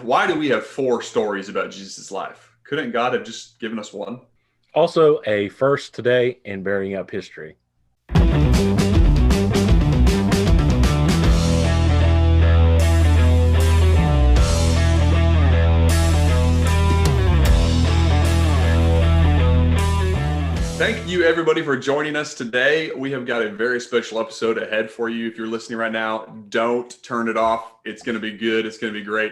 Why do we have 4 stories about Jesus' life? Couldn't God have just given us one? Also, a first today in burying up history. Thank you, everybody, for joining us today. We have got a very special episode ahead for you. If you're listening right now, don't turn it off. It's going to be good. It's going to be great.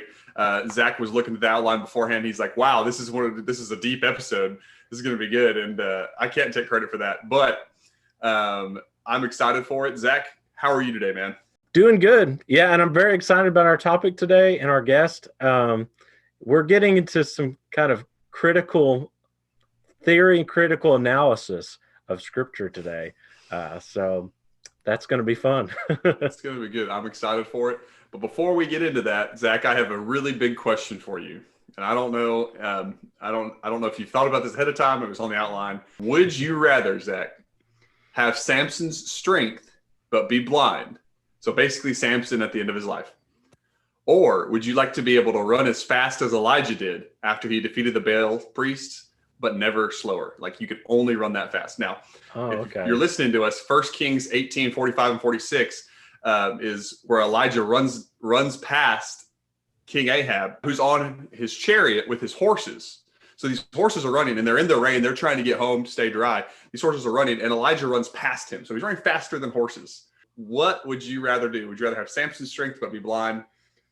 Zach was looking at the outline beforehand. He's like, wow, this is a deep episode. This is going to be good. And I can't take credit for that, but I'm excited for it. Zach, how are you today, man? Doing good. Yeah, and I'm very excited about our topic today and our guest. We're getting into some kind of critical theory and critical analysis of Scripture today. So that's going to be fun. It's going to be good. I'm excited for it. But before we get into that, Zach, I have a really big question for you. And I don't know, I don't know if you thought about this ahead of time. It was on the outline. Would you rather, Zach, have Samson's strength but be blind? So basically Samson at the end of his life. Or would you like to be able to run as fast as Elijah did after he defeated the Baal priests, but never slower? Like you could only run that fast. Now, if you're listening to us, 1 Kings 18, 45 and 46 is where Elijah runs past King Ahab, who's on his chariot with his horses. So these horses are running and they're in the rain. They're trying to get home to stay dry. These horses are running and Elijah runs past him. So he's running faster than horses. What would you rather do? Would you rather have Samson's strength but be blind,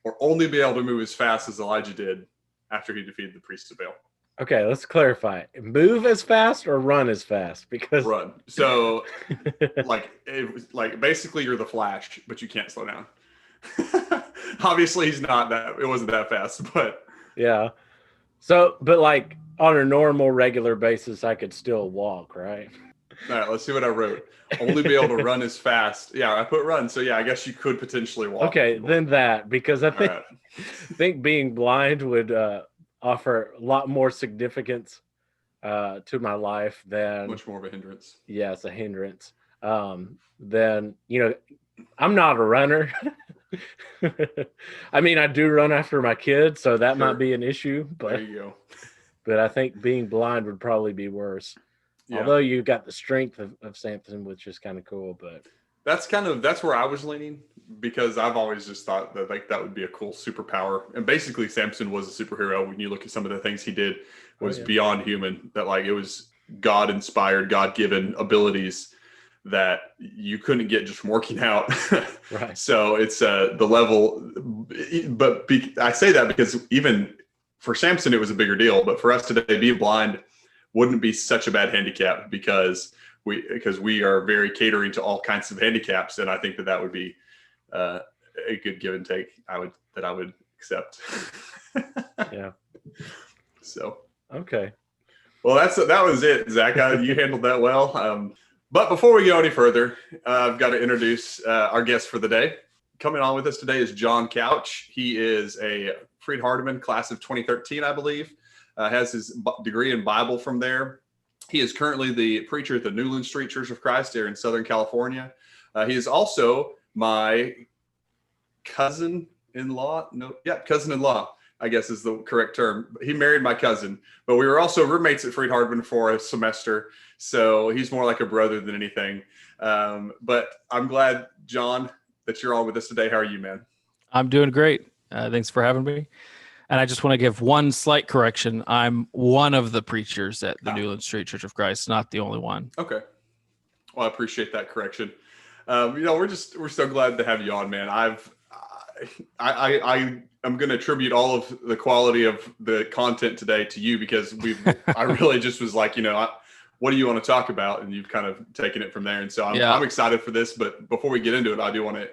or only be able to move as fast as Elijah did after he defeated the priests of Baal? Okay, let's clarify. Move as fast or run as fast? Because run. So like basically you're the Flash, but you can't slow down. Obviously he's not that, it wasn't that fast, but yeah. So, but like on a normal regular basis, I could still walk, right? All right, let's see what I wrote. Only be able to run as fast. Yeah, I put run. So yeah, I guess you could potentially walk. Okay, then that, because I think being blind would offer a lot more significance to my life than much more of a hindrance. Yeah, it's a hindrance. Then, I'm not a runner. I mean, I do run after my kids, so that might be an issue. But there you go. But I think being blind would probably be worse. Yeah. Although you got the strength of Samson, which is kind of cool. But that's where I was leaning, because I've always just thought that like that would be a cool superpower. And basically Samson was a superhero. When you look at some of the things he did, was beyond human. That like it was God inspired, God given abilities that you couldn't get just from working out. Right. So it's the level, but I say that because even for Samson it was a bigger deal, but for us today, being blind wouldn't be such a bad handicap because we are very catering to all kinds of handicaps, and I think that would be a good give and take. I would accept. Yeah. So okay. Well, that was it, Zach. You handled that well. But before we go any further, I've got to introduce our guest for the day. Coming on with us today is John Couch. He is a Freed Hardeman, class of 2013, I believe. Has his degree in Bible from there. He is currently the preacher at the Newland Street Church of Christ here in Southern California. He is also my cousin-in-law. Cousin-in-law, I guess is the correct term. He married my cousin, but we were also roommates at Freed Hardeman for a semester. So he's more like a brother than anything. But I'm glad, John, that you're on with us today. How are you, man? I'm doing great. Thanks for having me. And I just want to give one slight correction. I'm one of the preachers at the Newland Street Church of Christ, not the only one. Okay. Well, I appreciate that correction. We're so glad to have you on, man. I'm going to attribute all of the quality of the content today to you, because I really just was like, what do you want to talk about? And you've kind of taken it from there. And so I'm excited for this, but before we get into it,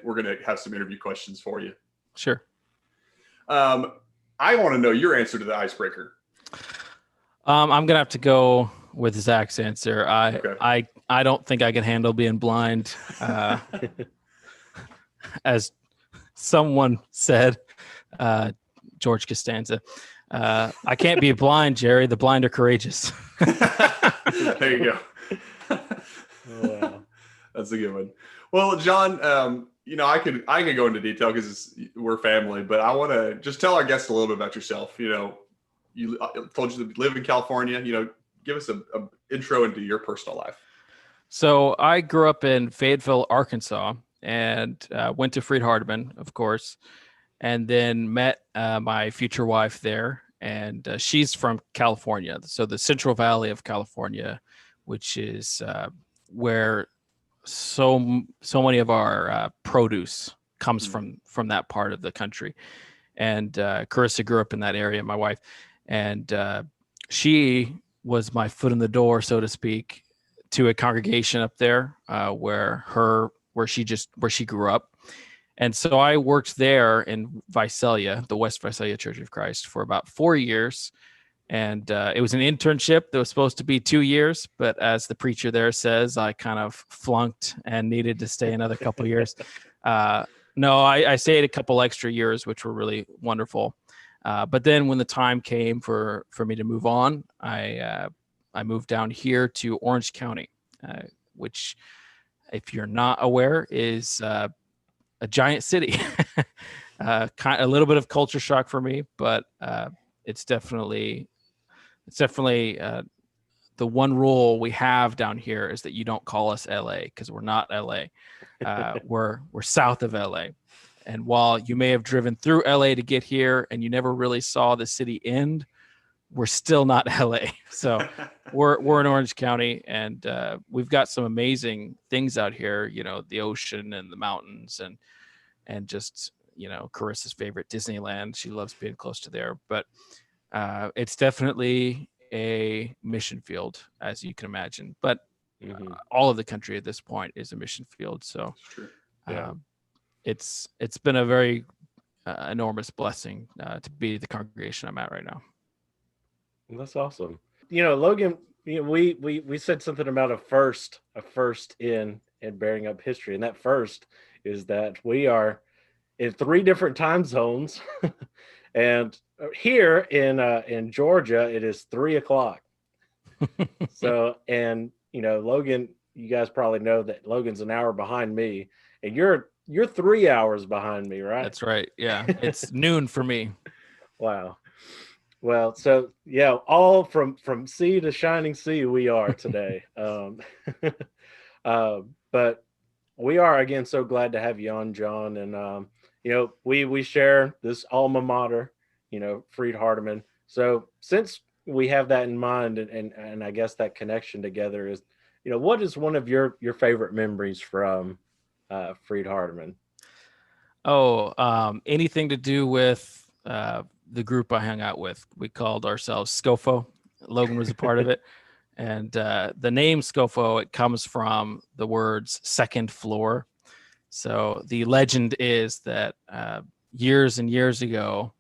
we're going to have some interview questions for you. Sure. I want to know your answer to the icebreaker. I'm going to have to go with Zach's answer. I don't think I can handle being blind. As someone said, George Costanza, I can't be blind, Jerry. The blind are courageous. There you go. Wow. That's a good one. Well, John, I could go into detail because we're family, but I want to just tell our guests a little bit about yourself. I told you to live in California. Give us a intro into your personal life. So I grew up in Fayetteville, Arkansas, and went to Freed-Hardeman, of course, and then met my future wife there. And she's from California, so the Central Valley of California, which is where so many of our produce comes from that part of the country. And Carissa grew up in that area, my wife, and she was my foot in the door, so to speak, to a congregation up there where she grew up. And so I worked there in Visalia, the West Visalia Church of Christ, for about 4 years. And it was an internship that was supposed to be 2 years, but as the preacher there says, I kind of flunked and needed to stay another couple of years. No, I stayed a couple extra years, which were really wonderful. But then when the time came for me to move on, I moved down here to Orange County, which, if you're not aware, is a giant city. A little bit of culture shock for me, but it's definitely the one rule we have down here is that you don't call us LA, because we're not LA. We're south of LA. And while you may have driven through LA to get here and you never really saw the city end, we're still not LA. So we're in Orange County, and we've got some amazing things out here, the ocean and the mountains and just, Carissa's favorite, Disneyland. She loves being close to there, but it's definitely a mission field, as you can imagine, but all of the country at this point is a mission field. So yeah. It's been a very enormous blessing to be the congregation I'm at right now. That's awesome. Logan, we said something about a first in bearing up history. And that first is that we are in 3 different time zones. And here in Georgia, it is 3:00. So, and Logan, you guys probably know that Logan's an hour behind me, and you're 3 hours behind me, right? That's right. Yeah, it's noon for me. Wow. Well, so yeah, all from sea to shining sea we are today. But we are again so glad to have you on, John, and we share this alma mater, Freed-Hardeman. So since we have that in mind, and I guess that connection together is, what is one of your favorite memories from Freed-Hardeman? Anything to do with the group I hung out with. We called ourselves Scofo. Logan was a part of it. And the name Scofo, it comes from the words second floor. So the legend is that years and years ago,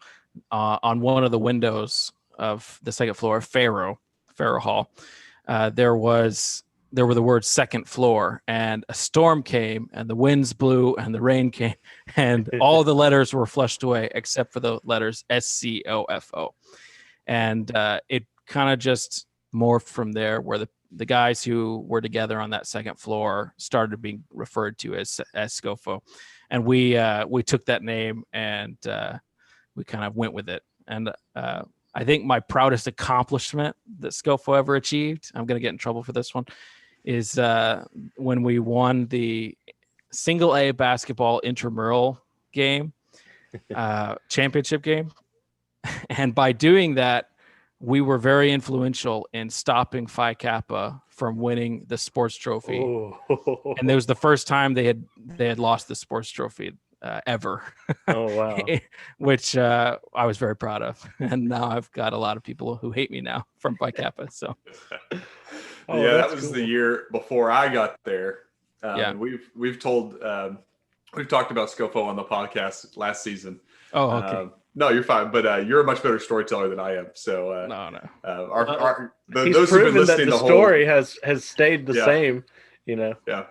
on one of the windows of the second floor, Pharaoh Hall, there were the words second floor, and a storm came and the winds blew and the rain came and all the letters were flushed away except for the letters SCOFO. And it kind of just morphed from there, where the guys who were together on that second floor started being referred to as Scofo. And we took that name and we kind of went with it. And I think my proudest accomplishment that Scofo ever achieved, I'm going to get in trouble for this one, is when we won the single A basketball intramural game, championship game. And by doing that, we were very influential in stopping Phi Kappa from winning the sports trophy. Oh. And it was the first time they had lost the sports trophy ever. Oh, wow. Which I was very proud of. And now I've got a lot of people who hate me now from Phi Kappa. So yeah, that was cool. The year before I got there. Yeah. We've talked about Scofo on the podcast last season. Oh, okay. No, you're fine, but you're a much better storyteller than I am. So no. Those who've been listening, the story has stayed the same. Yeah.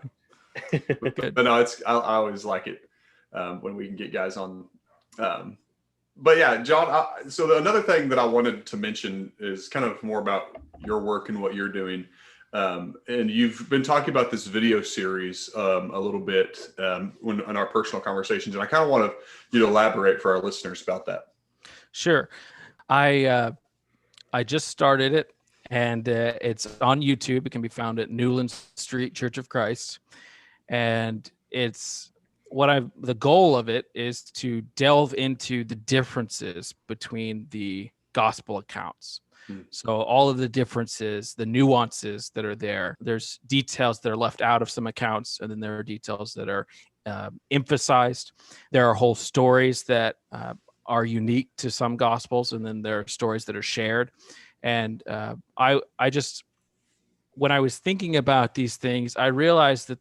But no, I always like it when we can get guys on. But yeah, John. So another thing that I wanted to mention is kind of more about your work and what you're doing. And you've been talking about this video series a little bit in our personal conversations, and I kind of want you to elaborate for our listeners about that. Sure. I just started it, and it's on YouTube. It can be found at Newland Street Church of Christ, and the goal of it is to delve into the differences between the gospel accounts. So all of the differences, the nuances that are there, there's details that are left out of some accounts, and then there are details that are emphasized. There are whole stories that are unique to some gospels, and then there are stories that are shared. And I just, when I was thinking about these things, I realized that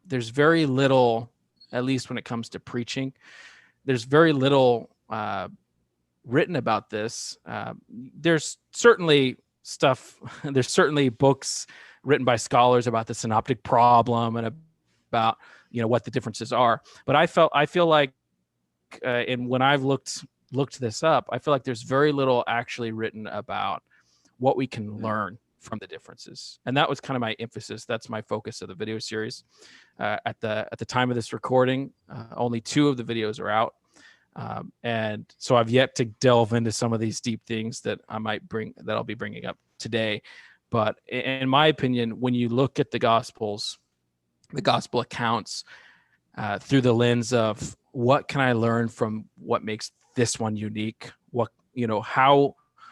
there's very little, at least when it comes to preaching, there's very little written about this. There's certainly there's certainly books written by scholars about the synoptic problem and about, what the differences are. But I feel like, and when I've looked this up, I feel like there's very little actually written about what we can learn from the differences. And that was kind of my emphasis. That's my focus of the video series. At the time of this recording, only 2 of the videos are out. And so I've yet to delve into some of these deep things that I'll be bringing up today. But in my opinion, when you look at the gospel accounts through the lens of what can I learn from what makes this one unique, what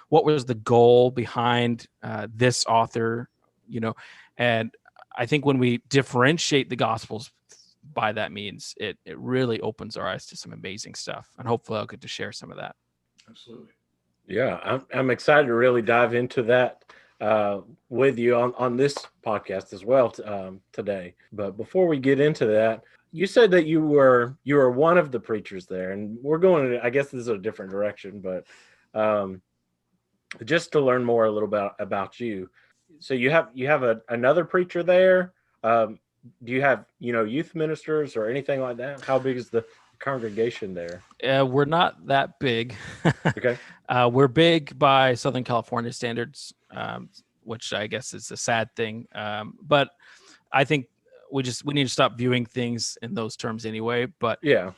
was the goal behind this author, and I think when we differentiate the gospels by that means, it really opens our eyes to some amazing stuff, and hopefully I'll get to share some of that. Absolutely. Yeah, I'm excited to really dive into that with you on this podcast as well today. But before we get into that, you said that you were one of the preachers there, and we're going, I guess this is a different direction, but just to learn more a little bit about you. So you have another preacher there. Do you have, youth ministers or anything like that? How big is the congregation there? We're not that big. Okay. We're big by Southern California standards, which I guess is a sad thing. But I think we need to stop viewing things in those terms anyway. But yeah,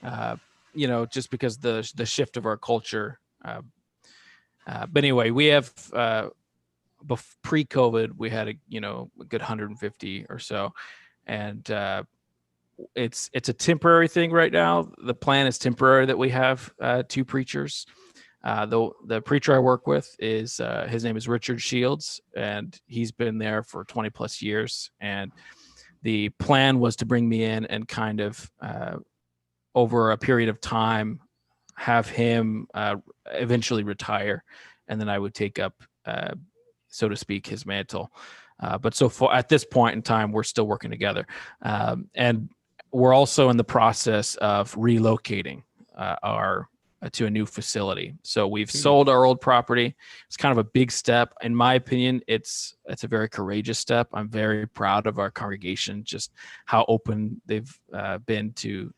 just because the shift of our culture. But anyway, we have pre-COVID, we had a good 150 or so, and it's a temporary thing right now. The plan is temporary that we have 2 preachers. The preacher I work with is his name is Richard Shields, and he's been there for 20 plus years. And the plan was to bring me in and kind of over a period of time have him eventually retire, and then I would take up, so to speak, his mantle. But so far at this point in time, we're still working together, and we're also in the process of relocating to a new facility. So we've sold our old property. It's kind of a big step, in my opinion. It's a very courageous step. I'm very proud of our congregation, just how open they've been to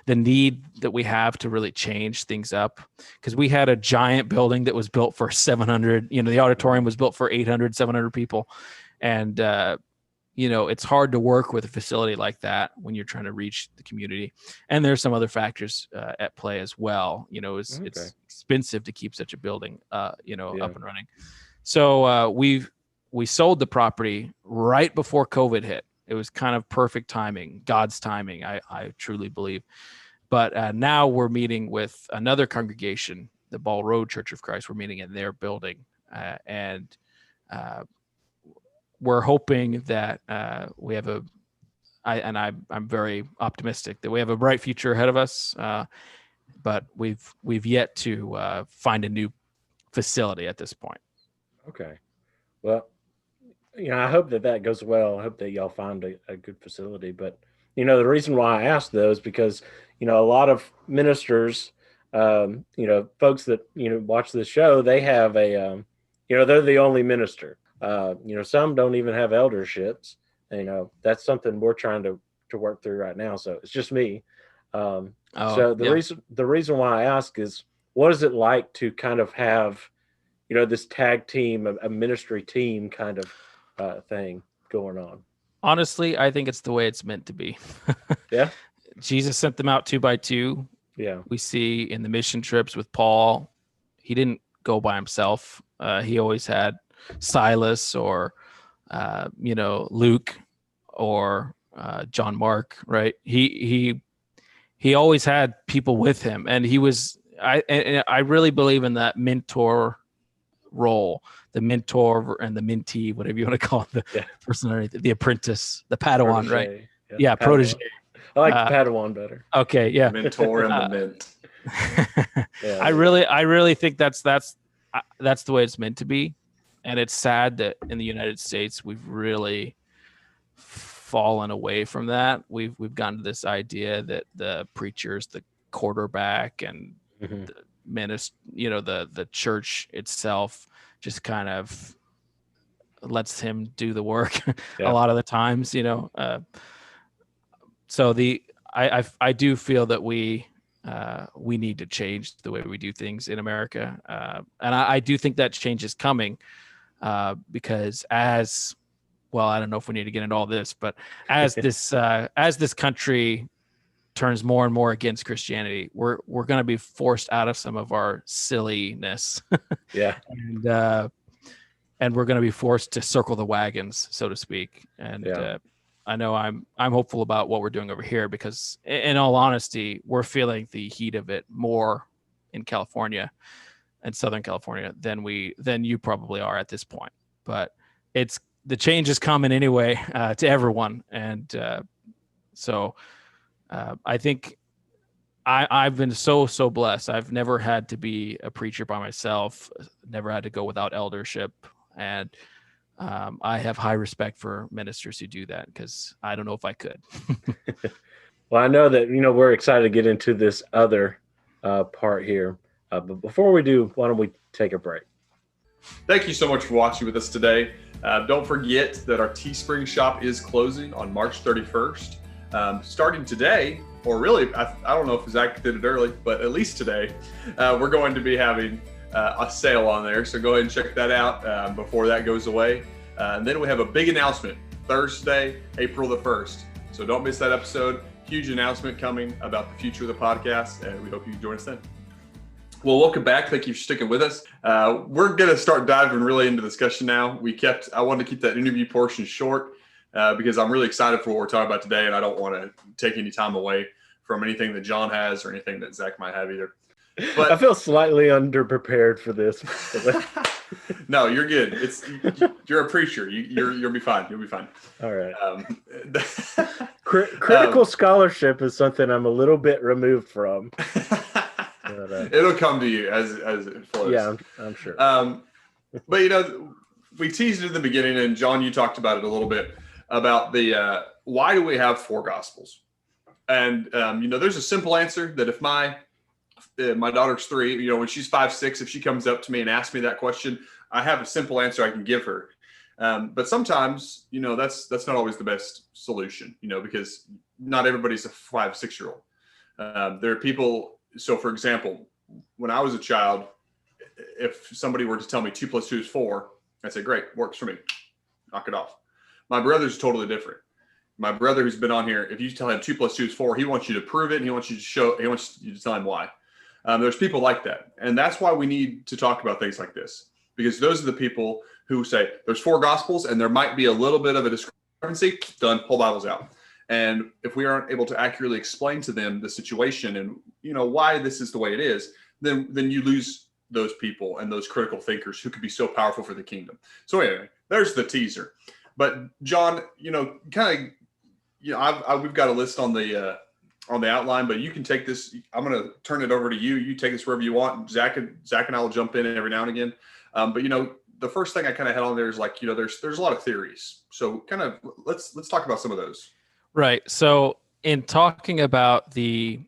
the need that we have to really change things up, because we had a giant building that was built for 700, the auditorium was built for 800, 700 people. And, it's hard to work with a facility like that when you're trying to reach the community. And there's some other factors at play as well. It's expensive to keep such a building, up and running. So we sold the property right before COVID hit. It was kind of perfect timing, God's timing, I truly believe. But now we're meeting with another congregation, the Ball Road Church of Christ. We're meeting in their building, and we're hoping that we have I'm very optimistic that we have a bright future ahead of us. But we've yet to find a new facility at this point. Okay. Well, I hope that goes well. I hope that y'all find a good facility. But, the reason why I asked though is because, a lot of ministers, folks that, watch this show, they have they're the only minister. Some don't even have elderships. That's something we're trying to work through right now. So it's just me. So the reason why I ask is, what is it like to kind of have, this tag team, a ministry team kind of thing going on. Honestly, I think it's the way it's meant to be. Yeah. Jesus sent them out 2 by 2. Yeah. We see in the mission trips with Paul, he didn't go by himself. He always had Silas or, Luke or John Mark, right? He always had people with him, and I really believe in that mentor role, the mentor and the mentee, whatever you want to call it, the person underneath, the apprentice, the Padawan, Protege. right? Yeah, Padawan. Protege. I like Padawan better. Okay, yeah. Mentor and the mint. Yeah, I really think that's the way it's meant to be, and it's sad that in the United States we've really fallen away from that. We've gotten to this idea that the preacher's the quarterback, and the the church itself just kind of lets him do the work a lot of the times. So I do feel that we need to change the way we do things in America, and I do think that change is coming, because I don't know if we need to get into all this, but as this country turns more and more against Christianity, we're going to be forced out of some of our silliness, and we're going to be forced to circle the wagons, so to speak. And I know I'm hopeful about what we're doing over here, because in all honesty, we're feeling the heat of it more in California and Southern California than you probably are at this point. But the change is coming anyway, to everyone. And so I think I've been so blessed. I've never had to be a preacher by myself, never had to go without eldership. And I have high respect for ministers who do that, because I don't know if I could. Well, I know that, we're excited to get into this other part here. But before we do, why don't we take a break? Thank you so much for watching with us today. Don't forget that our Teespring shop is closing on March 31st. Starting today, or really, I don't know if Zach did it early, but at least today, we're going to be having a sale on there. So go ahead and check that out before that goes away. And then we have a big announcement Thursday, April the 1st. So don't miss that episode. Huge announcement coming about the future of the podcast, and we hope you join us then. Well, welcome back. Thank you for sticking with us. We're going to start diving really into discussion now. I wanted to keep that interview portion short because I'm really excited for what we're talking about today, and I don't want to take any time away from anything that John has or anything that Zach might have either. But I feel slightly underprepared for this. No, you're good. You're a preacher. You'll be fine. You'll be fine. All right. Critical scholarship is something I'm a little bit removed from. But, it'll come to you as it flows. Yeah, I'm sure. But we teased it in the beginning, and John, you talked about it a little bit about the why do we have 4 gospels? And there's a simple answer that if my daughter's 3, when she's 5, 6, if she comes up to me and asks me that question, I have a simple answer I can give her. But sometimes, that's not always the best solution, because not everybody's a 5, 6-year-old. There are people. So, for example, when I was a child, if somebody were to tell me 2 + 2 is 4, I'd say, great, works for me. Knock it off. My brother's totally different. My brother, who's been on here, if you tell him 2 + 2 is 4, he wants you to prove it. And he wants you to tell him why. There's people like that. And that's why we need to talk about things like this, because those are the people who say there's 4 gospels and there might be a little bit of a discrepancy. Done. Whole Bible's out. And if we aren't able to accurately explain to them the situation and why this is the way it is, then you lose those people and those critical thinkers who could be so powerful for the kingdom. So anyway, there's the teaser. But John, we've got a list on the outline, but you can take this. I'm going to turn it over to you. You take this wherever you want. Zach and I will jump in every now and again. But the first thing I kind of had on there is there's a lot of theories. So kind of let's talk about some of those. Right. So in talking about the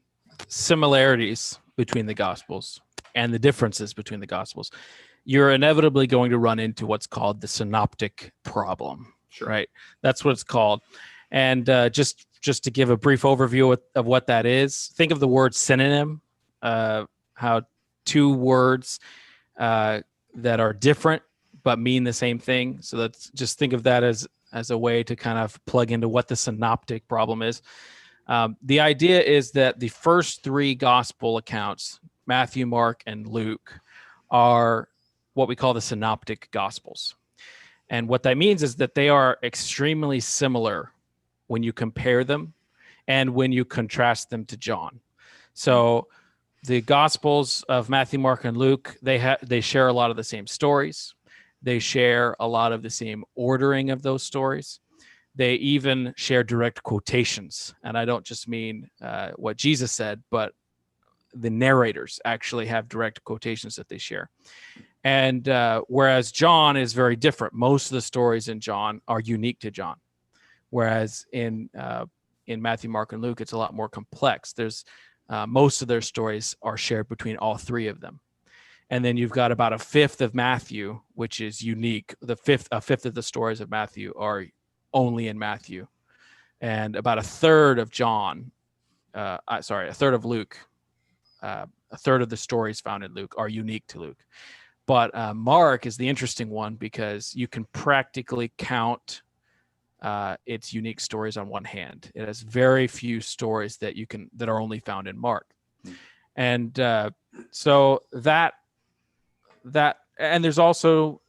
similarities between the Gospels and the differences between the Gospels, you're inevitably going to run into what's called the synoptic problem. Sure. Right. That's what it's called. And just to give a brief overview of what that is, think of the word synonym, how 2 words that are different but mean the same thing. So let's just think of that as a way to kind of plug into what the synoptic problem is. The idea is that the first three gospel accounts, Matthew, Mark, and Luke, are what we call the synoptic gospels. And what that means is that they are extremely similar when you compare them and when you contrast them to John. So the gospels of Matthew, Mark, and Luke, they share a lot of the same stories. They share a lot of the same ordering of those stories. They even share direct quotations. And I don't just mean what Jesus said, but the narrators actually have direct quotations that they share. And whereas John is very different, most of the stories in John are unique to John. Whereas in Matthew, Mark, and Luke, it's a lot more complex. There's most of their stories are shared between all three of them. And then you've got about a fifth of Matthew, which is unique. A fifth of the stories of Matthew are only in Matthew. And about a third of a third of Luke, a third of the stories found in Luke are unique to Luke. But Mark is the interesting one because you can practically count its unique stories on one hand. It has very few stories that are only found in Mark. And so that and there's also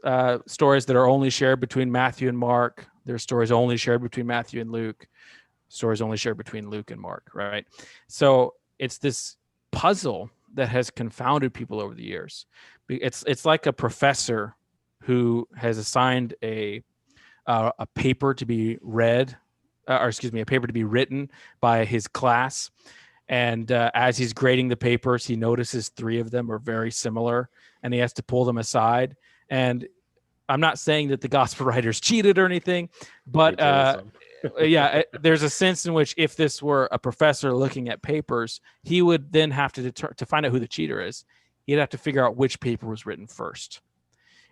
stories that are only shared between Matthew and Mark. There's stories only shared between Matthew and Luke, stories only shared between Luke and Mark, right? So it's this puzzle that has confounded people over the years. It's like a professor who has assigned a paper to be read, a paper to be written by his class. And as he's grading the papers, he notices three of them are very similar, and he has to pull them aside. And I'm not saying that the gospel writers cheated or anything, but there's a sense in which if this were a professor looking at papers, he would then have to find out who the cheater is. He'd have to figure out which paper was written first.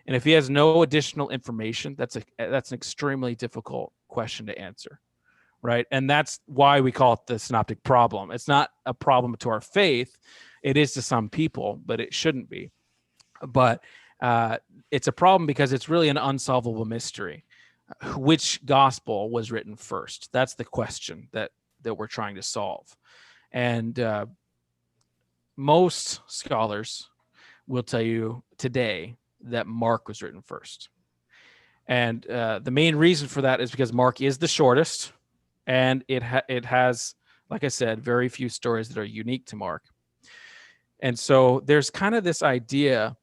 And if he has no additional information, that's an extremely difficult question to answer, right? And that's why we call it the synoptic problem. It's not a problem to our faith. It is to some people, but it shouldn't be. But it's a problem because it's really an unsolvable mystery. Which gospel was written first? That's the question that we're trying to solve. And most scholars will tell you today that Mark was written first. And the main reason for that is because Mark is the shortest, and it has, like I said, very few stories that are unique to Mark. And so there's kind of this idea,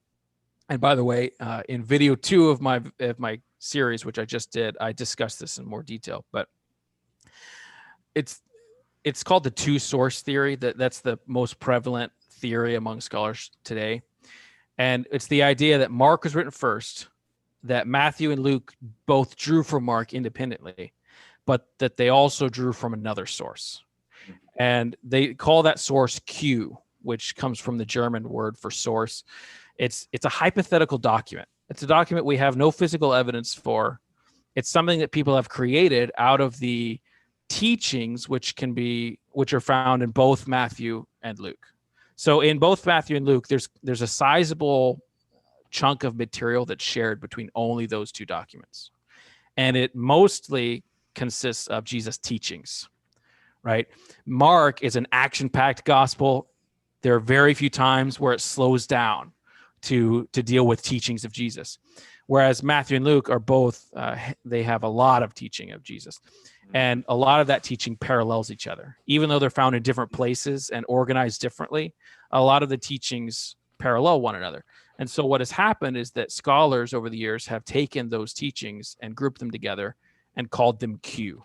and by the way, in video 2 of my series, which I just did, I discussed this in more detail, but it's called the two-source theory. That's the most prevalent theory among scholars today. And it's the idea that Mark was written first, that Matthew and Luke both drew from Mark independently, but that they also drew from another source. And they call that source Q, which comes from the German word for source. It's a hypothetical document. It's a document we have no physical evidence for. It's something that people have created out of the teachings, which are found in both Matthew and Luke. So in both Matthew and Luke, there's a sizable chunk of material that's shared between only those two documents. And it mostly consists of Jesus' teachings, right? Mark is an action-packed gospel. There are very few times where it slows down to deal with teachings of Jesus. Whereas Matthew and Luke are both, they have a lot of teaching of Jesus. And a lot of that teaching parallels each other. Even though they're found in different places and organized differently, a lot of the teachings parallel one another. And so what has happened is that scholars over the years have taken those teachings and grouped them together and called them Q.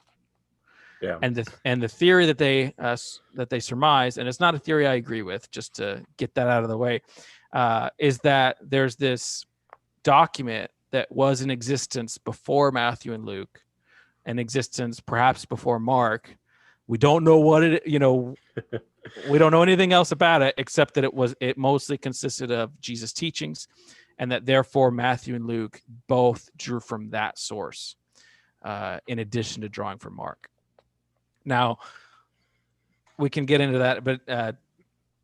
Yeah. And the theory that they surmise, and it's not a theory I agree with, just to get that out of the way, is that there's this document that was in existence before Matthew and Luke, in existence perhaps before Mark. We don't know what we don't know anything else about it except that it mostly consisted of Jesus' teachings, and that therefore Matthew and Luke both drew from that source, in addition to drawing from Mark. Now, we can get into that, but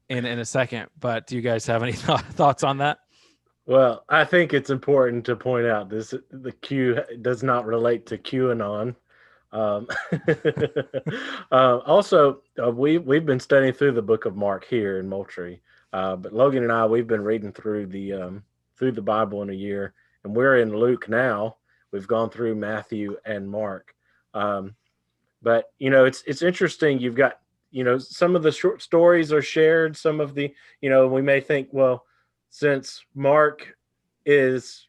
in a second. But do you guys have any thoughts on that? Well, I think it's important to point out the Q does not relate to QAnon. Um, also, we've been studying through the Book of Mark here in Moultrie, but Logan and I we've been reading through the Bible in a year, and we're in Luke now. We've gone through Matthew and Mark, um, but it's interesting. You've got some of the short stories are shared. Some of the we may think, well, since Mark is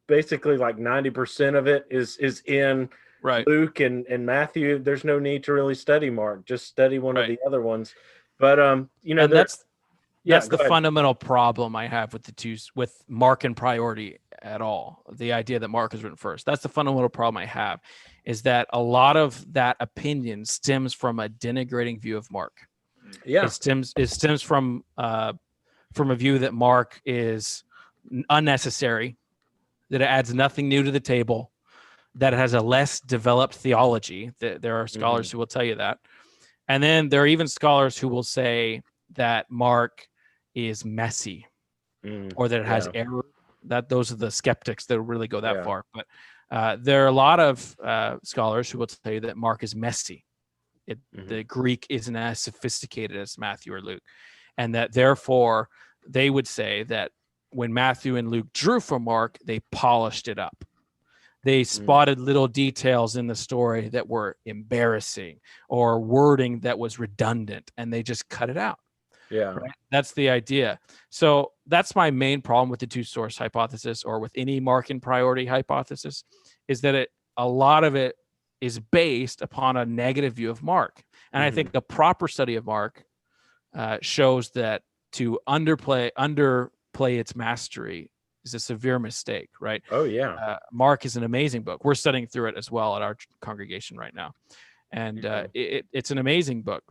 basically like 90% of it is in Right. Luke and Matthew. There's no need to really study Mark. Just study one of Right. the other ones. But And yeah, that's go the ahead. fundamental problem I have with the two, with Mark and priority at all. The idea that Mark is written first. That's the fundamental problem I have, is that a lot of that opinion stems from a denigrating view of Mark. Yeah. It stems from a view that Mark is unnecessary, that it adds nothing new to the table, that it has a less developed theology. There are scholars who will tell you that. And then there are even scholars who will say that Mark is messy, or that it has Yeah. error. That those are the skeptics that really go that Yeah. far. But there are a lot of scholars who will tell you that Mark is messy. The Greek isn't as sophisticated as Matthew or Luke, and that therefore they would say that when Matthew and Luke drew from Mark, they polished it up. They spotted little details in the story that were embarrassing or wording that was redundant, and they just cut it out. Yeah. Right? That's the idea. So that's my main problem with the two source hypothesis, or with any Mark and priority hypothesis, is that a lot of it is based upon a negative view of Mark. And I think a proper study of Mark shows that to underplay its mastery is a severe mistake, right? Oh yeah. Mark is an amazing book. We're studying through it as well at our congregation right now, and it's an amazing book.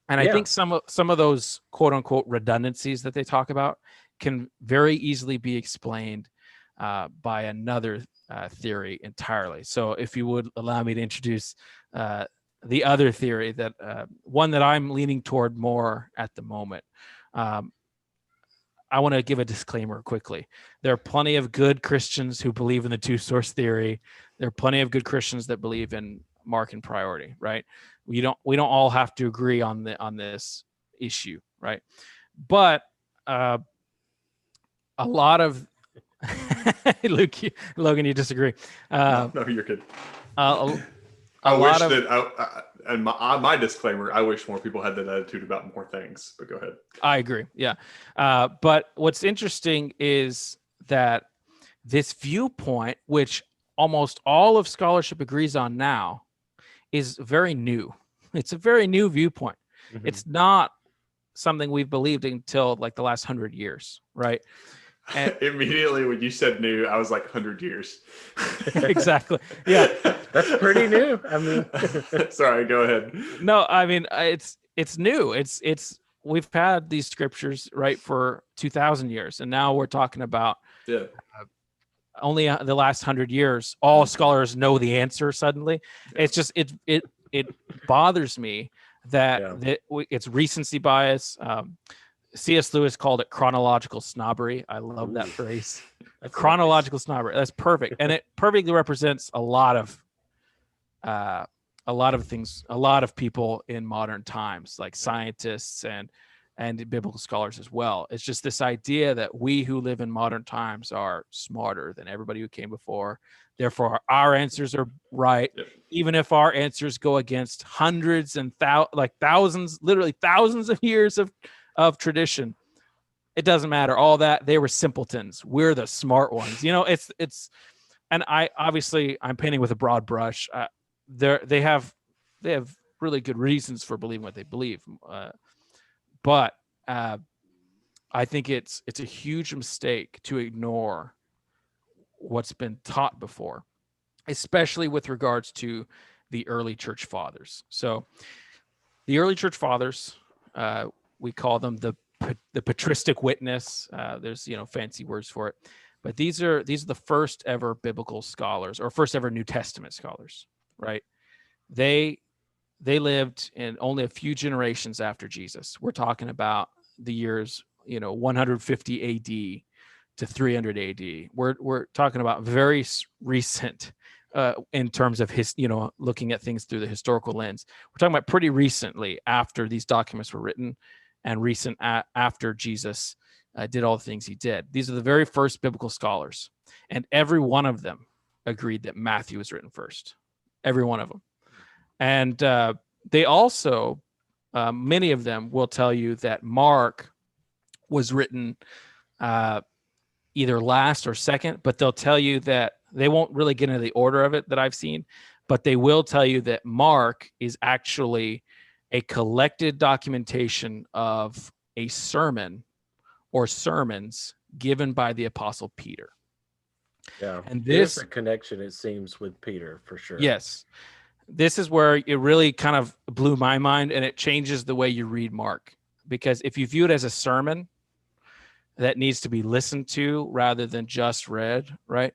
And I think some of those quote unquote redundancies that they talk about can very easily be explained by another theory entirely. So if you would allow me to introduce the other theory, that one that I'm leaning toward more at the moment. I want to give a disclaimer quickly. There are plenty of good Christians who believe in the two source theory. There are plenty of good Christians that believe in Mark and priority, right? We don't all have to agree on this issue, right? But a lot of Logan, you disagree. No, you're good. I wish my disclaimer, I wish more people had that attitude about more things, but go ahead. I agree. Yeah. But what's interesting is that this viewpoint, which almost all of scholarship agrees on now, is very new. It's a very new viewpoint. It's not something we've believed until like the last 100 years, right? And immediately when you said new, I was like 100 years. Exactly. Yeah. That's pretty new. I mean, sorry, go ahead. No, I mean, it's new. We've had these scriptures right for 2,000 years, and now we're talking about only the last 100 years. All scholars know the answer suddenly. It's just it bothers me that it's recency bias. C.S. Lewis called it chronological snobbery. I love that phrase. Chronological snobbery. That's perfect, and it perfectly represents a lot of things, a lot of people in modern times, like scientists and biblical scholars as well. It's just this idea that we who live in modern times are smarter than everybody who came before. Therefore, our answers are right, even if our answers go against hundreds and thousands, literally thousands of years of tradition. It doesn't matter. All that, they were simpletons. We're the smart ones. It's, and I'm painting with a broad brush. They have really good reasons for believing what they believe, but I think it's a huge mistake to ignore what's been taught before, especially with regards to the early church fathers. So the early church fathers, we call them the patristic witness. There's fancy words for it, but these are the first ever biblical scholars, or first ever New Testament scholars, right? They lived in only a few generations after Jesus. We're talking about the years 150 AD to 300 AD. We're talking about very recent in terms of his, looking at things through the historical lens. We're talking about pretty recently after these documents were written, and recent after Jesus did all the things he did. These are the very first biblical scholars, and every one of them agreed that Matthew was written first. Every one of them. And they also, many of them will tell you that Mark was written either last or second, but they'll tell you that they won't really get into the order of it that I've seen, but they will tell you that Mark is actually a collected documentation of a sermon or sermons given by the Apostle Peter. Yeah, and there's a connection, it seems, with Peter for sure. Yes, this is where it really kind of blew my mind, and it changes the way you read Mark, because if you view it as a sermon that needs to be listened to rather than just read, right?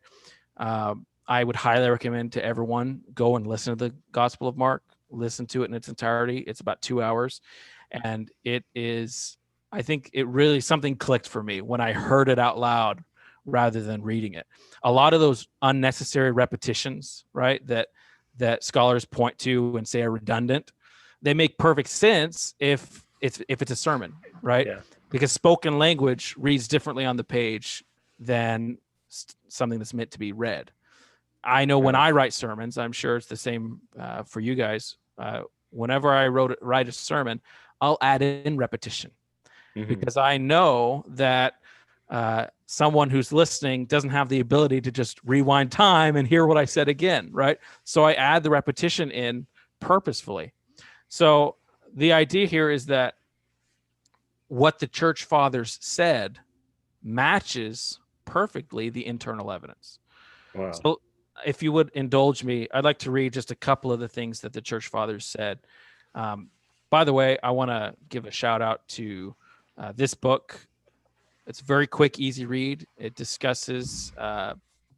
I would highly recommend to everyone go and listen to the Gospel of Mark, listen to it in its entirety. It's about 2 hours, and it is, I think it really, something clicked for me when I heard it out loud rather than reading it. A lot of those unnecessary repetitions, right, that scholars point to and say are redundant, they make perfect sense if it's a sermon, right? Yeah. Because spoken language reads differently on the page than something that's meant to be read. I know when I write sermons, I'm sure it's the same for you guys. Whenever I write a sermon, I'll add in repetition, because I know that someone who's listening doesn't have the ability to just rewind time and hear what I said again, right? So I add the repetition in purposefully. So the idea here is that what the church fathers said matches perfectly the internal evidence. Wow. So if you would indulge me, I'd like to read just a couple of the things that the church fathers said. By the way, I want to give a shout out to this book. It's a very quick, easy read. It discusses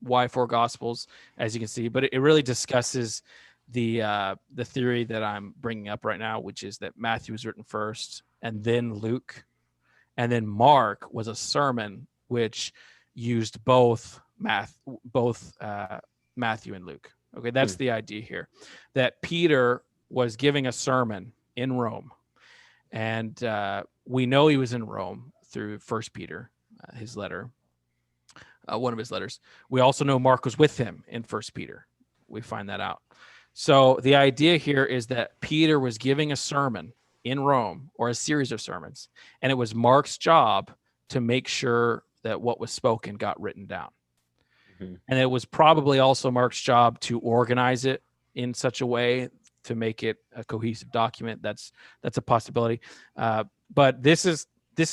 why four gospels, as you can see, but it really discusses the theory that I'm bringing up right now, which is that Matthew was written first, and then Luke, and then Mark was a sermon which used both Matthew and Luke. Okay, that's the idea here, that Peter was giving a sermon in Rome, and we know he was in Rome through First Peter, his letter, one of his letters. We also know Mark was with him in First Peter. We find that out. So the idea here is that Peter was giving a sermon in Rome, or a series of sermons, and it was Mark's job to make sure that what was spoken got written down. And it was probably also Mark's job to organize it in such a way to make it a cohesive document. That's a possibility. But this is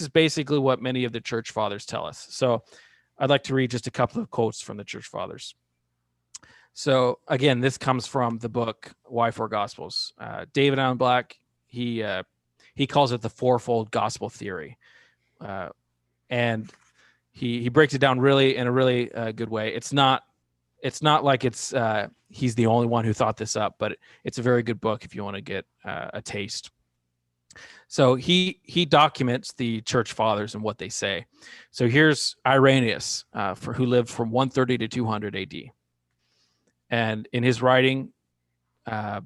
basically what many of the church fathers tell us. So I'd like to read just a couple of quotes from the church fathers. So again, this comes from the book Why Four Gospels. David Allen Black, he calls it the fourfold gospel theory, and he breaks it down really in a really good way. It's not like he's the only one who thought this up, but it's a very good book if you want to get a taste. So he documents the church fathers and what they say. So here's Irenaeus, who lived from 130 to 200 AD. And in his writing, I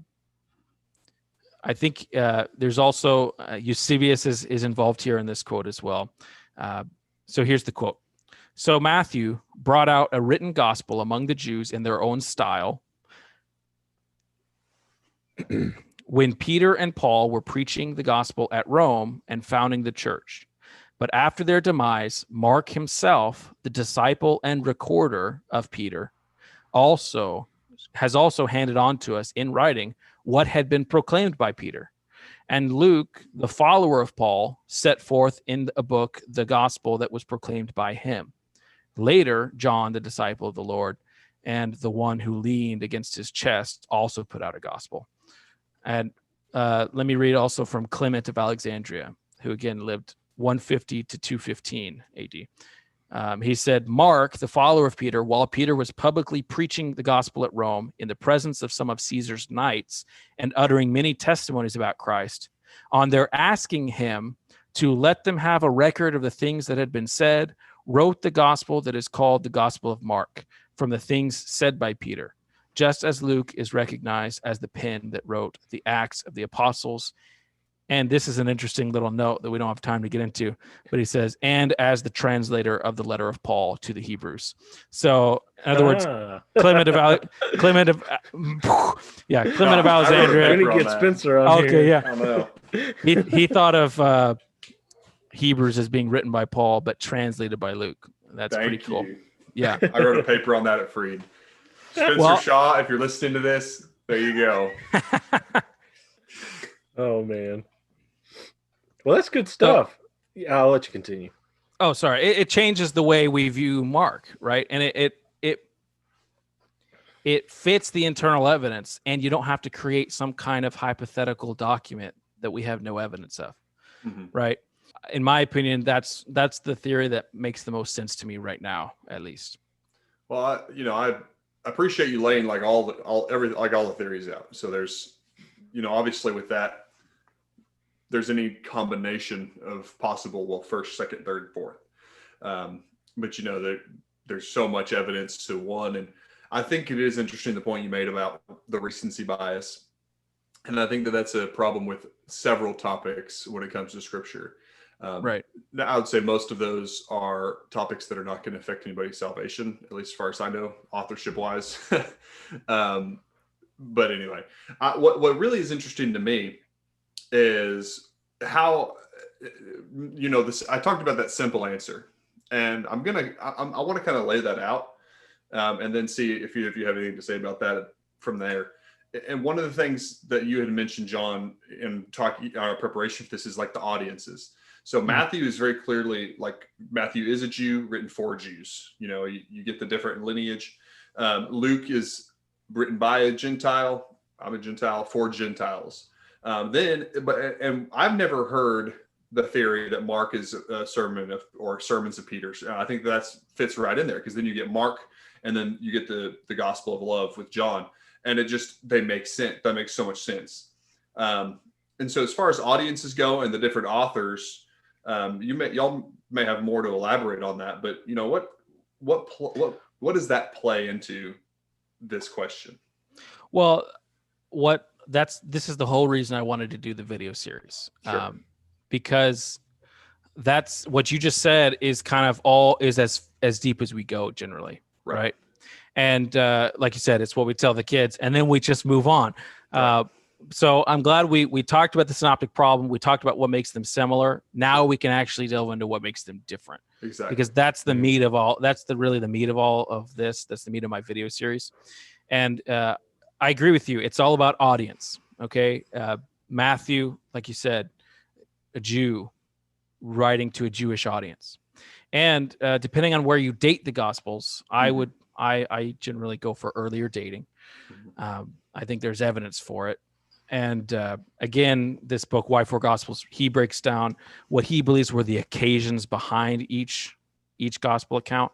think there's also Eusebius is involved here in this quote as well. So here's the quote. So Matthew brought out a written gospel among the Jews in their own style. When Peter and Paul were preaching the gospel at Rome and founding the church. But after their demise, Mark himself, the disciple and recorder of Peter, has also handed on to us in writing what had been proclaimed by Peter. And Luke, the follower of Paul, set forth in a book the gospel that was proclaimed by him. Later, John, the disciple of the Lord, and the one who leaned against his chest, also put out a gospel. And let me read also from Clement of Alexandria, who again lived 150 to 215 AD. He said, Mark, the follower of Peter, while Peter was publicly preaching the gospel at Rome in the presence of some of Caesar's knights and uttering many testimonies about Christ, on their asking him to let them have a record of the things that had been said, wrote the gospel that is called the Gospel of Mark, from the things said by Peter, just as Luke is recognized as the pen that wrote the Acts of the Apostles. And this is an interesting little note that we don't have time to get into, but he says, and as the translator of the letter of Paul to the Hebrews. So, in other words, Clement of Alexandria. We need to get Spencer on here. Okay, yeah. I know. He thought of Hebrews as being written by Paul, but translated by Luke. That's pretty cool. You. Yeah. I wrote a paper on that at Freed. Spencer Shaw, if you're listening to this, there you go. Oh, man. Well, that's good stuff. Yeah, I'll let you continue. Oh, sorry. It changes the way we view Mark, right? And it fits the internal evidence, and you don't have to create some kind of hypothetical document that we have no evidence of, right? In my opinion, that's the theory that makes the most sense to me right now, at least. Well, I appreciate you laying like all the theories out. So there's, obviously with that, there's any combination of possible, first, second, third, fourth. But there's so much evidence to one. And I think it is interesting, the point you made about the recency bias. And I think that that's a problem with several topics when it comes to scripture. Right. I would say most of those are topics that are not going to affect anybody's salvation, at least as far as I know, authorship wise. But anyway, what really is interesting to me is how, this, I talked about that simple answer, and I want to kind of lay that out and then see if you have anything to say about that from there. And one of the things that you had mentioned, John, in talking our preparation for this is like the audiences. So Matthew is very clearly Matthew is a Jew written for Jews. You get the different lineage. Luke is written by a Gentile. I'm a Gentile for Gentiles. And I've never heard the theory that Mark is a sermon or sermons of Peter's. I think that fits right in there, because then you get Mark, and then you get the Gospel of Love with John, and they make sense. That makes so much sense. And so as far as audiences go and the different authors, y'all may have more to elaborate on that, but what does that play into this question? Well, this is the whole reason I wanted to do the video series. Sure. Because that's what you just said is kind of as deep as we go generally. Right. And like you said, it's what we tell the kids, and then we just move on. Right. So I'm glad we talked about the synoptic problem. We talked about what makes them similar. Now we can actually delve into what makes them different. Exactly. Because that's the meat of all. That's really the meat of all of this. That's the meat of my video series. And I agree with you. It's all about audience. Okay. Matthew, like you said, a Jew writing to a Jewish audience. And depending on where you date the Gospels, I generally go for earlier dating. I think there's evidence for it. And again, this book, Why Four Gospels, he breaks down what he believes were the occasions behind each gospel account.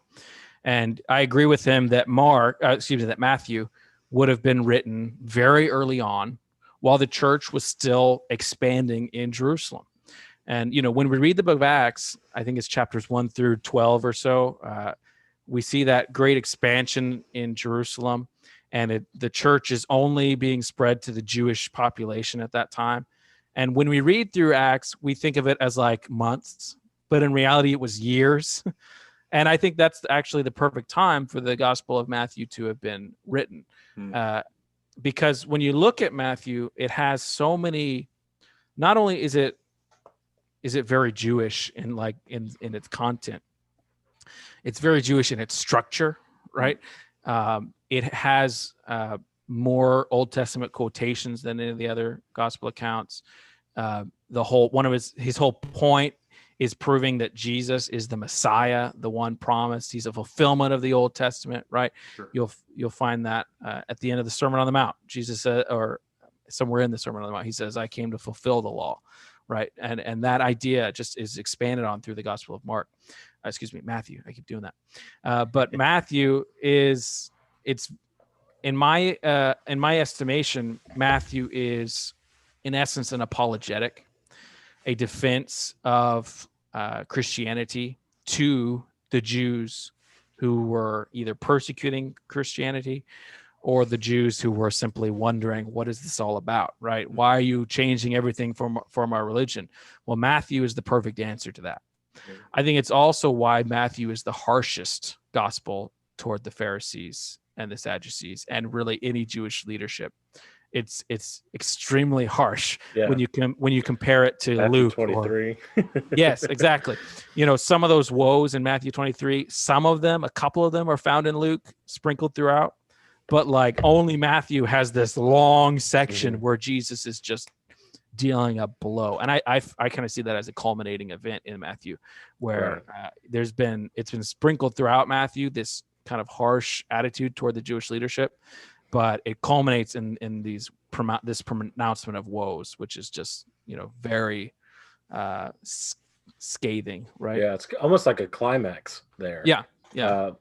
And I agree with him that that Matthew would have been written very early on while the church was still expanding in Jerusalem. And, when we read the book of Acts, I think it's chapters 1 through 12 or so, we see that great expansion in Jerusalem, and the church is only being spread to the Jewish population at that time. And when we read through Acts, we think of it as like months, but in reality, it was years. And I think that's actually the perfect time for the Gospel of Matthew to have been written. Because when you look at Matthew, it has so many, not only is it very Jewish in its content, it's very Jewish in esse structure, right? It has more Old Testament quotations than any of the other gospel accounts. One of his whole point is proving that Jesus is the Messiah, the one promised. He's a fulfillment of the Old Testament, right? Sure. You'll find that at the end of the Sermon on the Mount. Jesus said, or somewhere in the Sermon on the Mount, he says, "I came to fulfill the law," right? And that idea just is expanded on through the Gospel of Matthew. I keep doing that. But Matthew it's in my estimation, Matthew is in essence an apologetic, a defense of Christianity to the Jews who were either persecuting Christianity or the Jews who were simply wondering, what is this all about, right? Why are you changing everything from our religion? Well, Matthew is the perfect answer to that. I think it's also why Matthew is the harshest gospel toward the Pharisees and the Sadducees and really any Jewish leadership. It's extremely harsh when you compare it to Matthew Luke 23. Yes, exactly. Some of those woes in Matthew 23, a couple of them are found in Luke, sprinkled throughout, but like only Matthew has this long section where Jesus is just dealing a blow. And I kind of see that as a culminating event in Matthew, where it's been sprinkled throughout Matthew, this kind of harsh attitude toward the Jewish leadership, but it culminates in this pronouncement of woes, which is just, very scathing, right? Yeah, it's almost like a climax there. Yeah.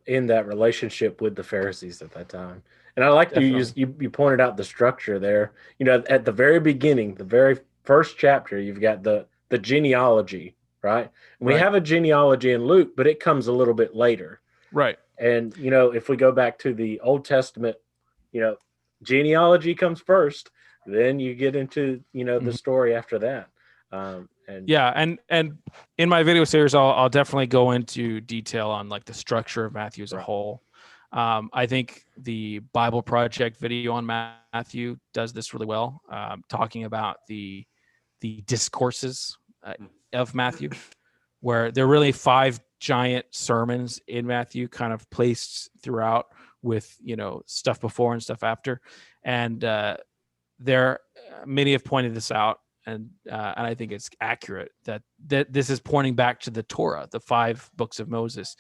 In that relationship with the Pharisees at that time. And I like you pointed out the structure there. At the very beginning, the very first chapter, you've got the genealogy, right? And we have a genealogy in Luke, but it comes a little bit later. Right. And, if we go back to the Old Testament, genealogy comes first, then you get into, the story after that. And in my video series, I'll definitely go into detail on like the structure of Matthew as a whole. I think the Bible Project video on Matthew does this really well, talking about the discourses of Matthew, where there are really 5 giant sermons in Matthew, kind of placed throughout with stuff before and stuff after, and many have pointed this out. And I think it's accurate that this is pointing back to the Torah, the 5 books of Moses.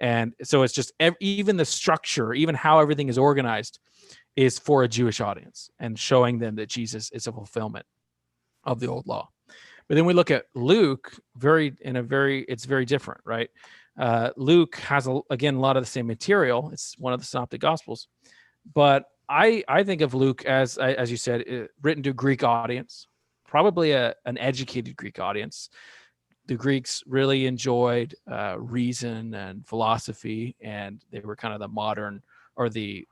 And so it's just even the structure, even how everything is organized is for a Jewish audience and showing them that Jesus is a fulfillment of the old law. But then we look at Luke, it's very different, right? Luke has, again, a lot of the same material. It's one of the synoptic gospels. But I think of Luke as you said, written to a Greek audience, probably an educated Greek audience. The Greeks really enjoyed reason and philosophy, and they were kind of the modern, or the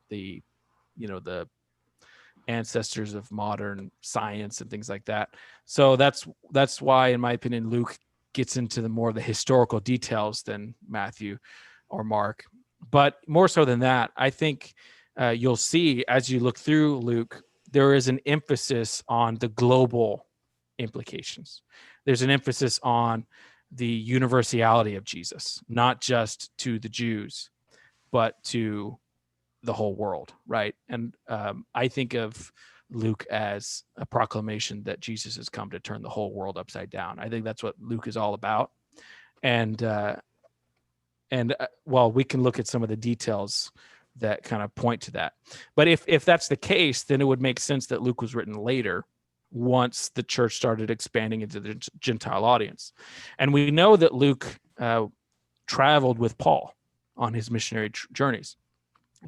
ancestors of modern science and things like that. So that's why, in my opinion, Luke gets into more of the historical details than Matthew or Mark. But more so than that, I think you'll see as you look through Luke, there is an emphasis on the global implications. There's an emphasis on the universality of Jesus, not just to the Jews, but to the whole world, right? And I think of Luke as a proclamation that Jesus has come to turn the whole world upside down. I think that's what Luke is all about. And well, we can look at some of the details that kind of point to that. But if that's the case, then it would make sense that Luke was written later, once the church started expanding into the Gentile audience. And we know that Luke traveled with Paul on his missionary journeys.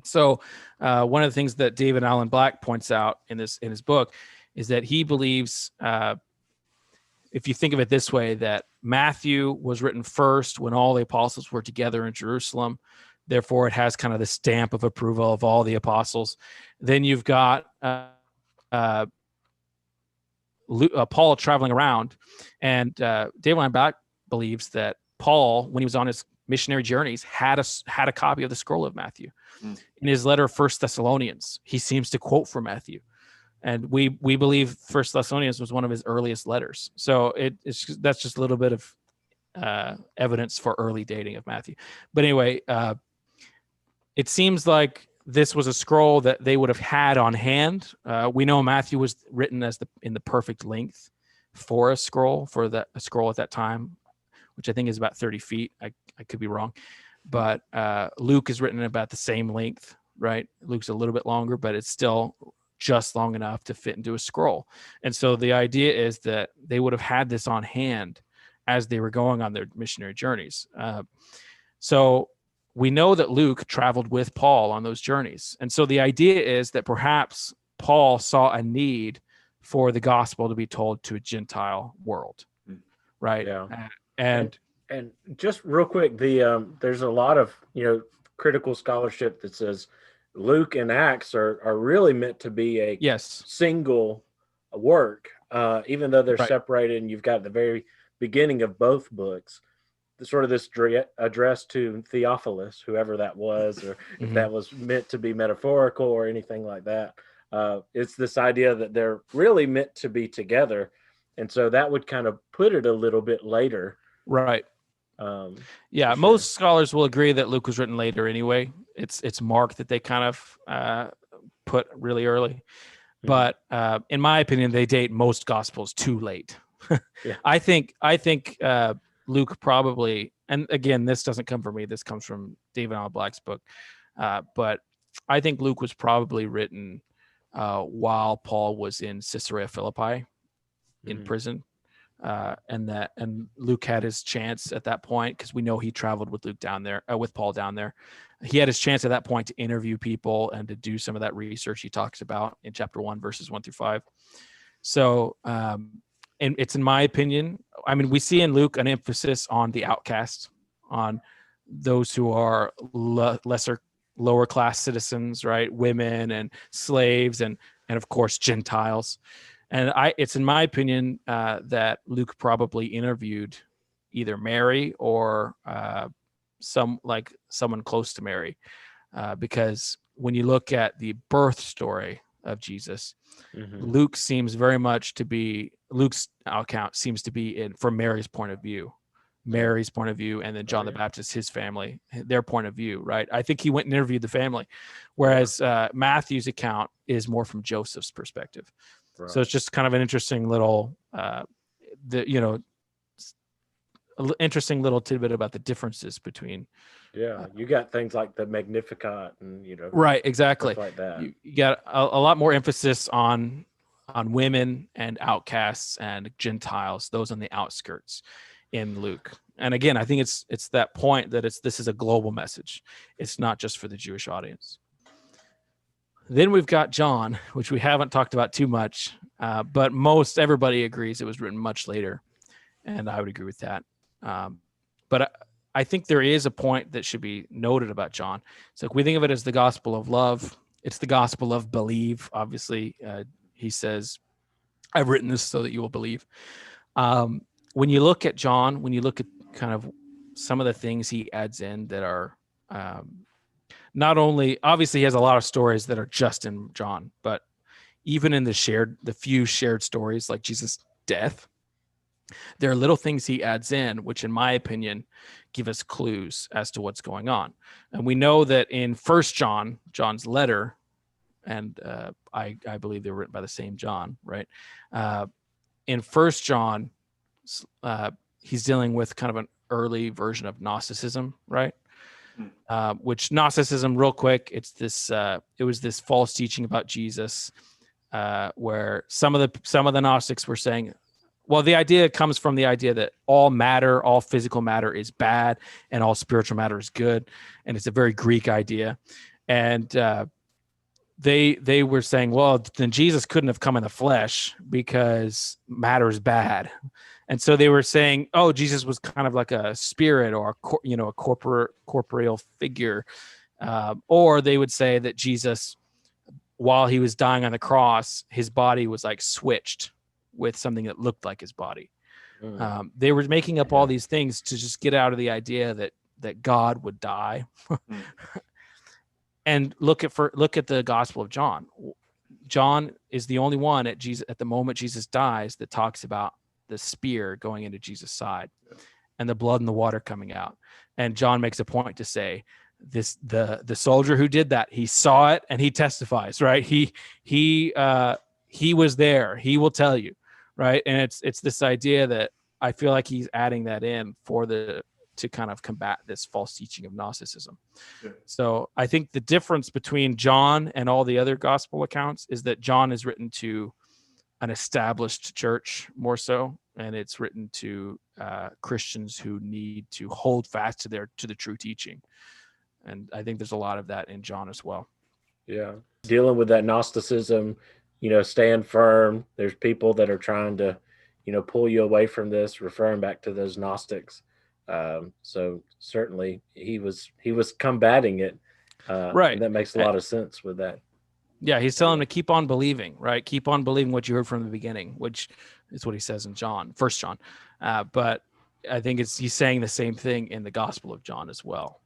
So one of the things that David Allen Black points out in his book is that he believes, if you think of it this way, that Matthew was written first when all the apostles were together in Jerusalem. Therefore, it has kind of the stamp of approval of all the apostles. Then you've got Paul traveling around, and David Allen Black believes that Paul, when he was on his missionary journeys, had a copy of the scroll of Matthew. In his letter, 1 Thessalonians, he seems to quote from Matthew, and we believe 1 Thessalonians was one of his earliest letters. So that's just a little bit of evidence for early dating of Matthew. But anyway, it seems like this was a scroll that they would have had on hand. We know Matthew was written in the perfect length for a scroll at that time, which I think is about 30 feet. I could be wrong, but Luke is written about the same length, right? Luke's a little bit longer, but it's still just long enough to fit into a scroll. And so the idea is that they would have had this on hand as they were going on their missionary journeys. So we know that Luke traveled with Paul on those journeys. And so the idea is that perhaps Paul saw a need for the gospel to be told to a Gentile world, right? Yeah. And And just real quick, there's a lot of critical scholarship that says Luke and Acts are really meant to be a Yes. single work, even though they're Right. separated. And you've got the very beginning of both books, the sort of this address to Theophilus, whoever that was, or if Mhm. that was meant to be metaphorical or anything like that. It's this idea that they're really meant to be together, and so that would kind of put it a little bit later. Right. Yeah, For sure. most scholars will agree that Luke was written later anyway. It's Mark that they kind of put really early. But in my opinion, they date most gospels too late. Yeah. I think Luke probably, and again, this doesn't come from me. This comes from David Allen Black's book. But I think Luke was probably written while Paul was in Caesarea Philippi in prison. And Luke had his chance at that point, because we know he traveled with Luke down there, with Paul down there. He had his chance at that point to interview people and to do some of that research he talks about in chapter 1, verses 1-5. So, and it's in my opinion, I mean, we see in Luke an emphasis on the outcast, on those who are lower class citizens, right? Women and slaves, and of course Gentiles. And it's in my opinion that Luke probably interviewed either Mary or someone close to Mary, because when you look at the birth story of Jesus, Luke seems very much to be, Luke's account seems to be from Mary's point of view. Mary's point of view, and then John the Baptist, his family, their point of view, right? I think he went and interviewed the family, whereas Matthew's account is more from Joseph's perspective. Right. So it's just kind of an interesting little, interesting little tidbit about the differences between. Yeah, you got things like the Magnificat, and right, exactly, stuff like that. You got a lot more emphasis on women and outcasts and Gentiles, those on the outskirts in Luke. And again, I think it's that point that this is a global message. It's not just for the Jewish audience. Then we've got John, which we haven't talked about too much, but most everybody agrees it was written much later, and I would agree with that. But I think there is a point that should be noted about John. So if we think of it as the gospel of love, it's the gospel of believe. Obviously, he says, I've written this so that you will believe. When you look at John, when you look at kind of some of the things he adds in that are not only, obviously he has a lot of stories that are just in John, but even in the few shared stories like Jesus' death, there are little things he adds in, which in my opinion, give us clues as to what's going on. And we know that in First John, John's letter, and I believe they were written by the same John, right? In First John, he's dealing with kind of an early version of Gnosticism, right? Which Gnosticism, real quick, it was this false teaching about Jesus, where some of the Gnostics were saying, well, the idea comes from the idea that all matter, all physical matter is bad, and all spiritual matter is good, and it's a very Greek idea. And they were saying, well, then Jesus couldn't have come in the flesh because matter is bad. And so they were saying, oh, Jesus was kind of like a spirit or a corporeal figure. Or they would say that Jesus, while he was dying on the cross, his body was like switched with something that looked like his body. They were making up all these things to just get out of the idea that God would die. And look at the Gospel of John. John is the only one at the moment Jesus dies that talks about the spear going into Jesus' side and the blood and the water coming out. And John makes a point to say the soldier who did that, he saw it and he testifies, right? He was there. He will tell you, right? And it's this idea that I feel like he's adding that in to kind of combat this false teaching of Gnosticism. Yeah. So I think the difference between John and all the other gospel accounts is that John is written to an established church more so, and it's written to Christians who need to hold fast to the true teaching. And I think there's a lot of that in John as well. Yeah. Dealing with that Gnosticism, stand firm. There's people that are trying to, pull you away from this, referring back to those Gnostics. So certainly he was combating it. Right. And that makes a lot of sense with that. Yeah, he's telling him to keep on believing, right? Keep on believing what you heard from the beginning, which is what he says in First John. But I think he's saying the same thing in the Gospel of John as well.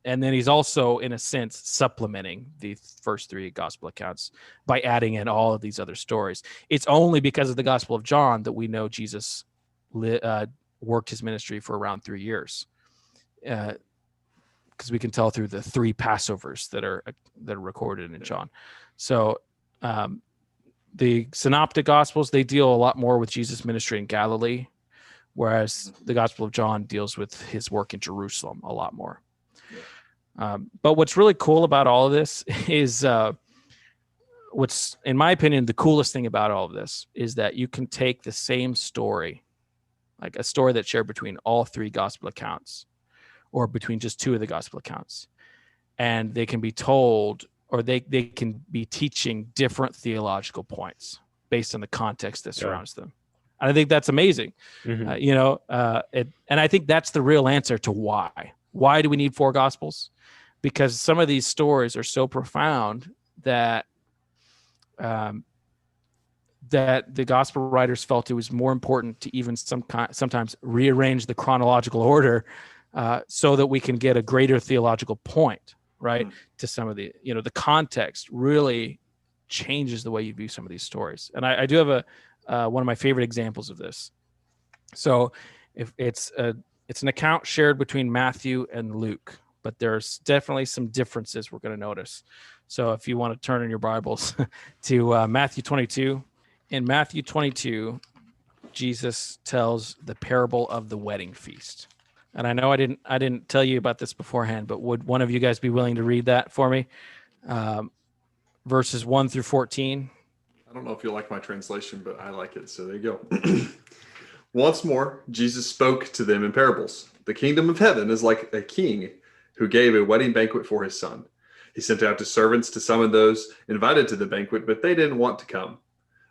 And then he's also, in a sense, supplementing the first three gospel accounts by adding in all of these other stories. It's only because of the Gospel of John that we know Jesus worked his ministry for around 3 years. Because we can tell through the 3 Passovers that are recorded in John. So the synoptic gospels, they deal a lot more with Jesus' ministry in Galilee, whereas the Gospel of John deals with his work in Jerusalem a lot more. But what's really cool about all of this is what's, in my opinion, the coolest thing about all of this is that you can take the same story, like a story that's shared between all 3 gospel accounts, or between just 2 of the gospel accounts, and they can be told, or they can be teaching different theological points based on the context that surrounds them. And I think that's amazing. Mm-hmm. And I think that's the real answer to why. Why do we need 4 gospels? Because some of these stories are so profound that that the gospel writers felt it was more important to even sometimes rearrange the chronological order so that we can get a greater theological point, right? Mm-hmm. To some of the, the context really changes the way you view some of these stories. And I do have one of my favorite examples of this. So if it's an account shared between Matthew and Luke, but there's definitely some differences we're going to notice. So if you want to turn in your Bibles to Matthew 22, in Matthew 22, Jesus tells the parable of the wedding feast. And I know I didn't tell you about this beforehand, but would one of you guys be willing to read that for me? Verses 1 through 14. I don't know if you like my translation, but I like it. So there you go. Once more, Jesus spoke to them in parables. The kingdom of heaven is like a king who gave a wedding banquet for his son. He sent out his servants to summon those invited to the banquet, but they didn't want to come.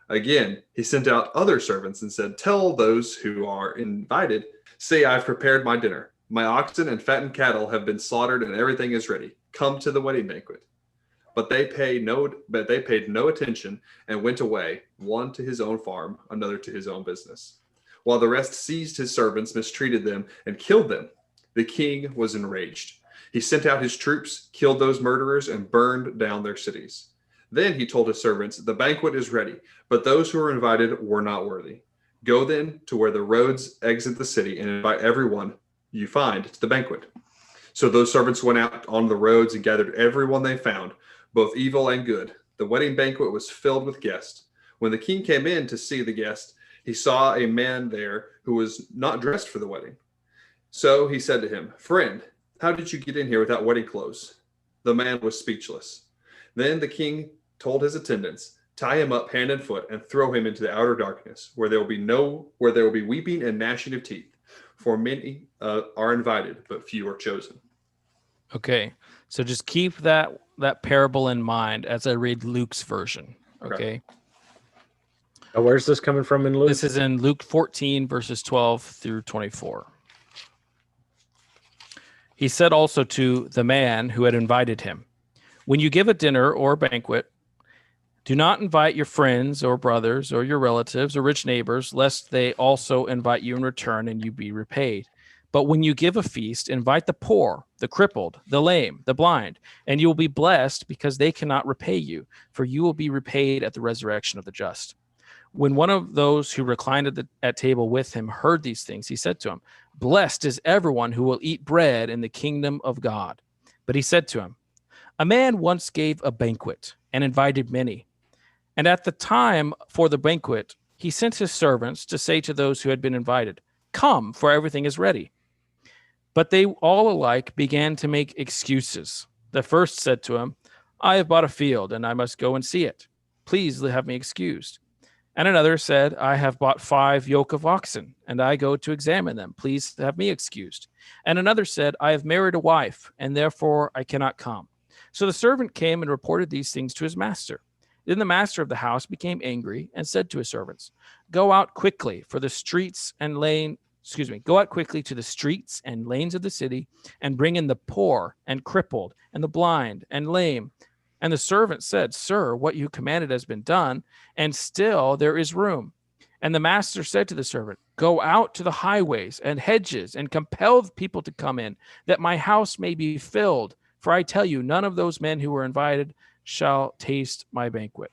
Again, he sent out other servants and said, tell those who are invited, say, I've prepared my dinner. My oxen and fattened cattle have been slaughtered and everything is ready. Come to the wedding banquet. But they paid no attention and went away, one to his own farm, another to his own business. While the rest seized his servants, mistreated them, and killed them. The king was enraged. He sent out his troops, killed those murderers, and burned down their cities. Then he told his servants, the banquet is ready, but those who were invited were not worthy. Go then to where the roads exit the city and invite everyone you find to the banquet. So those servants went out on the roads and gathered everyone they found, both evil and good. The wedding banquet was filled with guests. When the king came in to see the guests, he saw a man there who was not dressed for the wedding. So he said to him, friend, how did you get in here without wedding clothes? The man was speechless. Then the king told his attendants, tie him up hand and foot and throw him into the outer darkness, where there will be weeping and gnashing of teeth. For many are invited, but few are chosen. Okay, so just keep that parable in mind as I read Luke's version. Okay. Where's this coming from in Luke? This is in Luke 14, verses 12 through 24. He said also to the man who had invited him, when you give a dinner or a banquet, do not invite your friends or brothers or your relatives or rich neighbors, lest they also invite you in return and you be repaid. But when you give a feast, invite the poor, the crippled, the lame, the blind, and you will be blessed because they cannot repay you, for you will be repaid at the resurrection of the just. When one of those who reclined at table with him heard these things, he said to him, blessed is everyone who will eat bread in the kingdom of God. But he said to him, a man once gave a banquet and invited many. And at the time for the banquet, he sent his servants to say to those who had been invited, come, for everything is ready. But they all alike began to make excuses. The first said to him, I have bought a field and I must go and see it. Please have me excused. And another said, I have bought 5 yoke of oxen, and I go to examine them. Please have me excused. And another said, I have married a wife, and therefore I cannot come. So the servant came and reported these things to his master. Then the master of the house became angry and said to his servants, go out quickly, for the streets and Go out quickly to the streets and lanes of the city and bring in the poor and crippled and the blind and lame. And the servant said, Sir, what you commanded has been done, and still there is room. And the master said to the servant, Go out to the highways and hedges and compel the people to come in, that my house may be filled. For I tell you, none of those men who were invited shall taste my banquet.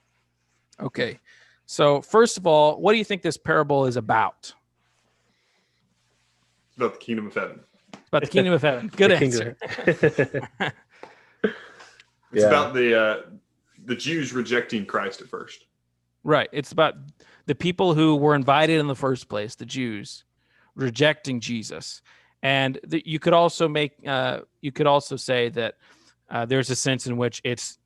Okay. So first of all, what do you think this parable is about? It's about the kingdom of heaven. It's about the kingdom of heaven. Good answer. It's about the Jews rejecting Christ at first. Right. It's about the people who were invited in the first place, the Jews, rejecting Jesus. And you could also say that there's a sense in which it's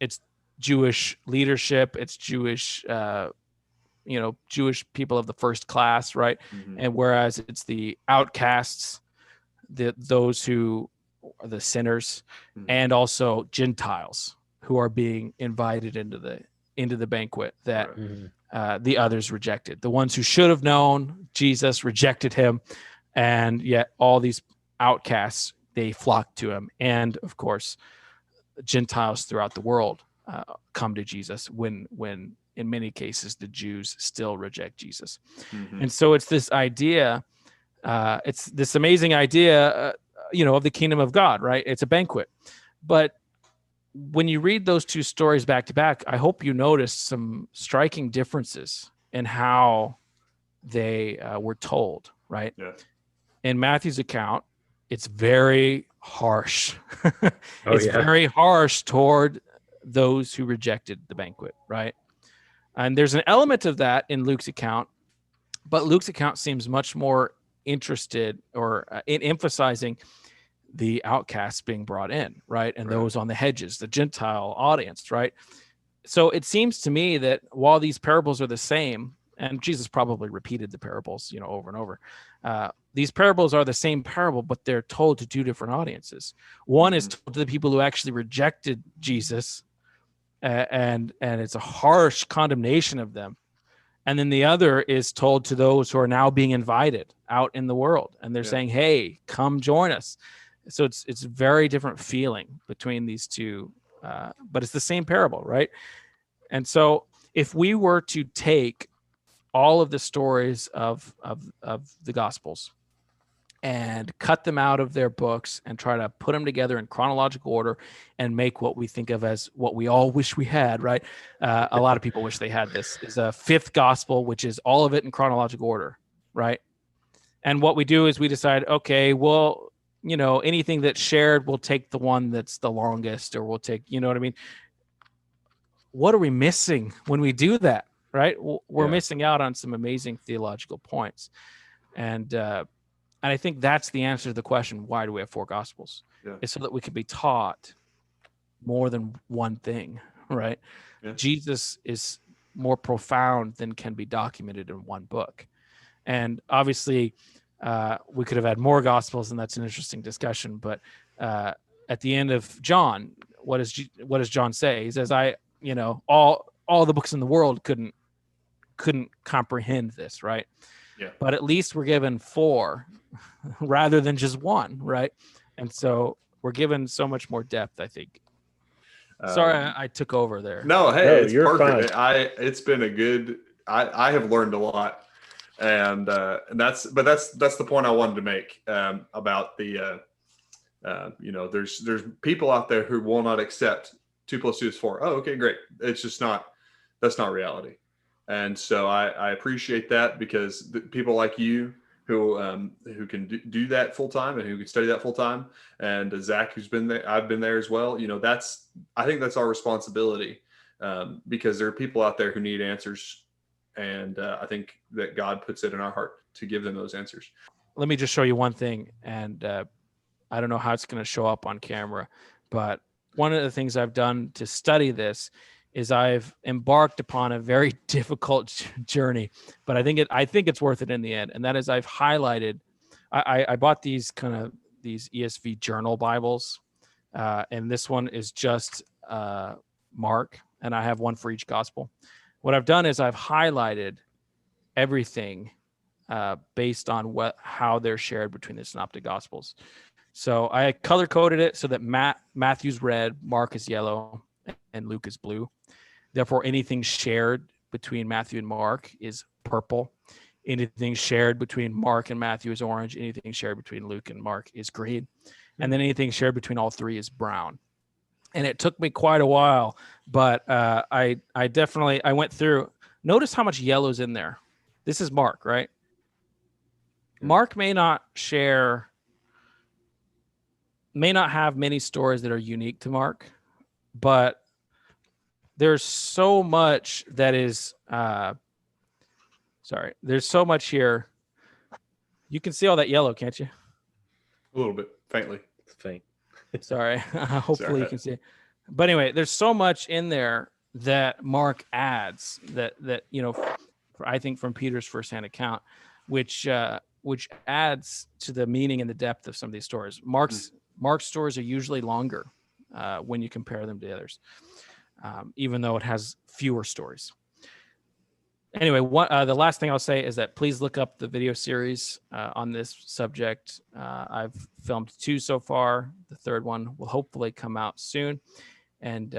Jewish leadership, it's Jewish Jewish people of the first class, right? Mm-hmm. And whereas it's the outcasts, those who are the sinners, mm-hmm. and also Gentiles who are being invited into the banquet that the others rejected. The ones who should have known Jesus rejected him, and yet all these outcasts, they flocked to him. And of course, Gentiles throughout the world come to Jesus when in many cases the Jews still reject Jesus. Mm-hmm. And so it's this idea, it's this amazing idea, of the kingdom of God, right? It's a banquet. But when you read those two stories back to back, I hope you notice some striking differences in how they were told, right? Yeah. In Matthew's account, it's very harsh. It's very harsh toward those who rejected the banquet, right? And there's an element of that in Luke's account, but Luke's account seems much more interested in emphasizing the outcasts being brought in, right? And those on the hedges, the Gentile audience, right? So it seems to me that while these parables are the same, and Jesus probably repeated the parables, over and over, these parables are the same parable, but they're told to two different audiences. One is told to the people who actually rejected Jesus, and it's a harsh condemnation of them. And then the other is told to those who are now being invited out in the world, and they're saying, hey, come join us. So it's a very different feeling between these two, but it's the same parable, right? And so if we were to take all of the stories of the Gospels and cut them out of their books and try to put them together in chronological order and make what we think of as what we all wish we had, right? A lot of people wish they had this, is a fifth gospel, which is all of it in chronological order, right? And what we do is we decide, okay, well, anything that's shared, we'll take the one that's the longest, or we'll take, what I mean? What are we missing when we do that, right? We're missing out on some amazing theological points. And I think that's the answer to the question, why do we have four gospels? Yeah. It's so that we can be taught more than one thing, right? Yeah. Jesus is more profound than can be documented in one book. And obviously, we could have had more gospels, and that's an interesting discussion. But at the end of John, what does John say? He says, all the books in the world couldn't comprehend this, right? Yeah. But at least we're given four rather than just one, right? And so we're given so much more depth, I think. Sorry, I took over there. No, hey, it's perfect. Fine. It's been a good. I have learned a lot, and that's the point I wanted to make about the there's people out there who will not accept 2 + 2 is 4. Oh, okay, great. It's just that's not reality. And so I appreciate that, because people like you who can do that full time and who can study that full time, and Zach, who's been there, I've been there as well. I think that's our responsibility, because there are people out there who need answers, and I think that God puts it in our heart to give them those answers. Let me just show you one thing, and I don't know how it's going to show up on camera, but one of the things I've done to study this is I've embarked upon a very difficult journey, but I think it's worth it in the end. And that is, I've highlighted, I bought these ESV journal Bibles, and this one is just Mark, and I have one for each gospel. What I've done is I've highlighted everything based on how they're shared between the synoptic gospels. So I color coded it so that Matthew's red, Mark is yellow, and Luke is blue. Therefore, anything shared between Matthew and Mark is purple. Anything shared between Mark and Matthew is orange. Anything shared between Luke and Mark is green. And then anything shared between all three is brown. And it took me quite a while, but I went through. Notice how much yellow's in there. This is Mark, right? Mark may not have many stories that are unique to Mark, but there's so much that is there's so much here. You can see all that yellow, can't you? A little bit faintly. It's faint. Sorry. Hopefully you can see it. But anyway, there's so much in there that Mark adds that I think from Peter's firsthand account, which adds to the meaning and the depth of some of these stories. Mark's stories are usually longer when you compare them to the others, even though it has fewer stories. Anyway, the last thing I'll say is that please look up the video series on this subject. I've filmed 2 so far. The third one will hopefully come out soon, and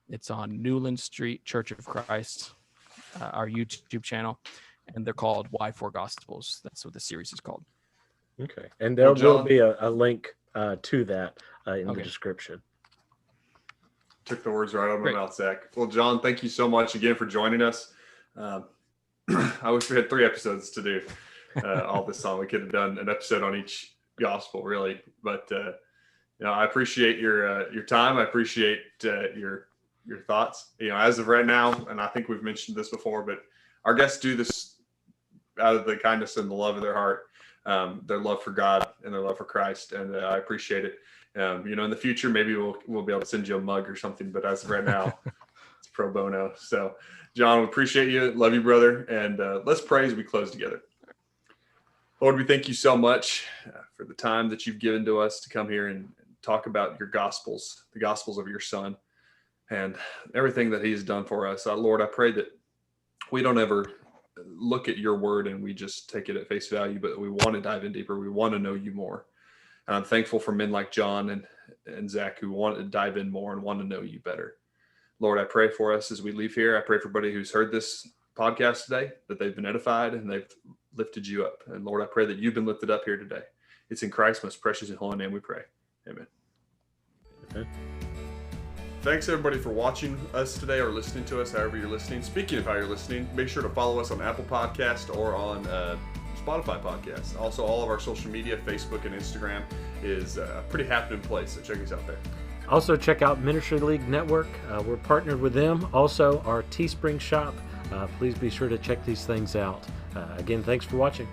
it's on Newland Street Church of Christ, our YouTube channel, and they're called Why Four Gospels. That's what the series is called. Okay, and there will be a link to that in the description. Took the words right out of my mouth, Zach. Well, John, thank you so much again for joining us. I wish we had 3 episodes to do all this time. We could have done an episode on each gospel, really. But I appreciate your time. I appreciate your thoughts. As of right now, and I think we've mentioned this before, but our guests do this out of the kindness and the love of their heart, their love for God and their love for Christ, and I appreciate it. In the future, maybe we'll be able to send you a mug or something, but as of right now, it's pro bono. So, John, we appreciate you. Love you, brother. And let's pray as we close together. Lord, we thank you so much for the time that you've given to us to come here and talk about your gospels, the gospels of your son, and everything that he's done for us. Lord, I pray that we don't ever look at your word and we just take it at face value, but we want to dive in deeper. We want to know you more. And I'm thankful for men like John and Zach who want to dive in more and want to know you better. Lord, I pray for us as we leave here. I pray for everybody who's heard this podcast today, that they've been edified and they've lifted you up. And Lord, I pray that you've been lifted up here today. It's in Christ's most precious and holy name we pray. Amen. Amen. Thanks everybody for watching us today or listening to us, however you're listening. Speaking of how you're listening, make sure to follow us on Apple Podcast or on Spotify Podcast. Also, all of our social media, Facebook and Instagram, is a pretty happening place, so check us out there. Also, check out Ministry League Network. We're partnered with them. Also, our Teespring shop. Please be sure to check these things out. Again, thanks for watching.